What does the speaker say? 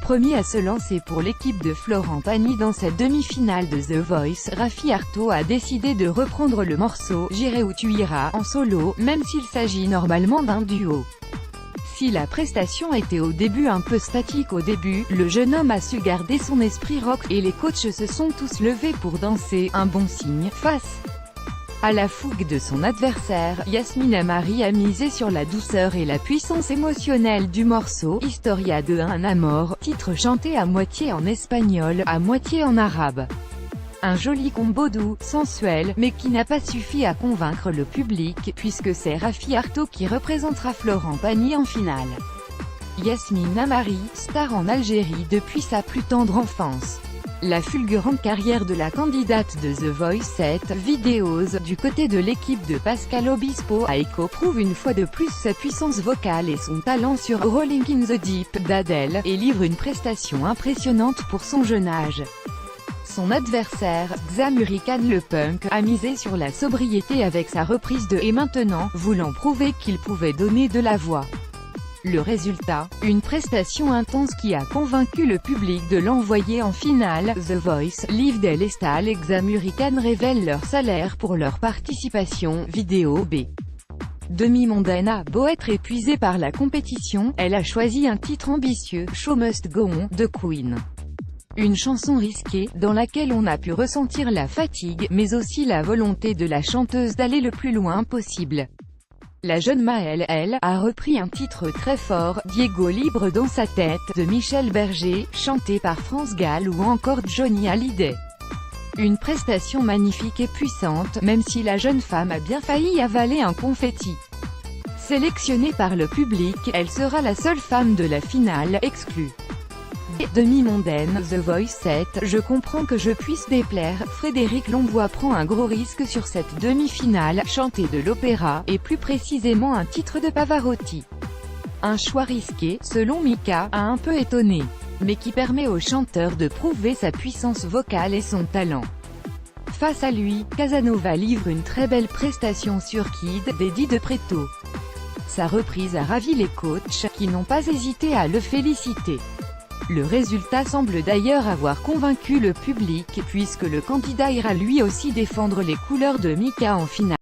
Premier à se lancer pour l'équipe de Florent Pagny dans cette demi-finale de The Voice, Raffi Arto a décidé de reprendre le morceau « J'irai où tu iras » en solo, même s'il s'agit normalement d'un duo. Si la prestation était au début un peu statique le jeune homme a su garder son esprit rock, et les coachs se sont tous levés pour danser, un bon signe, face à la fougue de son adversaire. Yasmine Amari a misé sur la douceur et la puissance émotionnelle du morceau, Historia de un Amor, titre chanté à moitié en espagnol, à moitié en arabe. Un joli combo doux, sensuel, mais qui n'a pas suffi à convaincre le public, puisque c'est Raffi Arto qui représentera Florent Pagny en finale. Yasmine Amari, star en Algérie depuis sa plus tendre enfance. La fulgurante carrière de la candidate de The Voice 7 Videos, du côté de l'équipe de Pascal Obispo, a écho prouve une fois de plus sa puissance vocale et son talent sur Rolling in the Deep d'Adèle, et livre une prestation impressionnante pour son jeune âge. Son adversaire, Xamuri Khan le punk, a misé sur la sobriété avec sa reprise de « Et maintenant », voulant prouver qu'il pouvait donner de la voix. Le résultat, une prestation intense qui a convaincu le public de l'envoyer en finale. The Voice, Liv Del Estal et Xamuri Khan révèlent leur salaire pour leur participation. Vidéo B. Demi-mondaine a beau être épuisée par la compétition, elle a choisi un titre ambitieux, Show Must Go On, de Queen. Une chanson risquée, dans laquelle on a pu ressentir la fatigue, mais aussi la volonté de la chanteuse d'aller le plus loin possible. La jeune Maëlle, elle, a repris un titre très fort, Diego Libre dans sa tête, de Michel Berger, chanté par France Gall ou encore Johnny Hallyday. Une prestation magnifique et puissante, même si la jeune femme a bien failli avaler un confetti. Sélectionnée par le public, elle sera la seule femme de la finale, exclue. Demi-mondaine, The Voice 7, je comprends que je puisse déplaire. Frédéric Lombois prend un gros risque sur cette demi-finale, chantée de l'opéra, et plus précisément un titre de Pavarotti. Un choix risqué, selon Mika, a un peu étonné, mais qui permet au chanteur de prouver sa puissance vocale et son talent. Face à lui, Casanova livre une très belle prestation sur Kid, d'Eddie De Pretto. Sa reprise a ravi les coachs, qui n'ont pas hésité à le féliciter. Le résultat semble d'ailleurs avoir convaincu le public, puisque le candidat ira lui aussi défendre les couleurs de Mika en finale.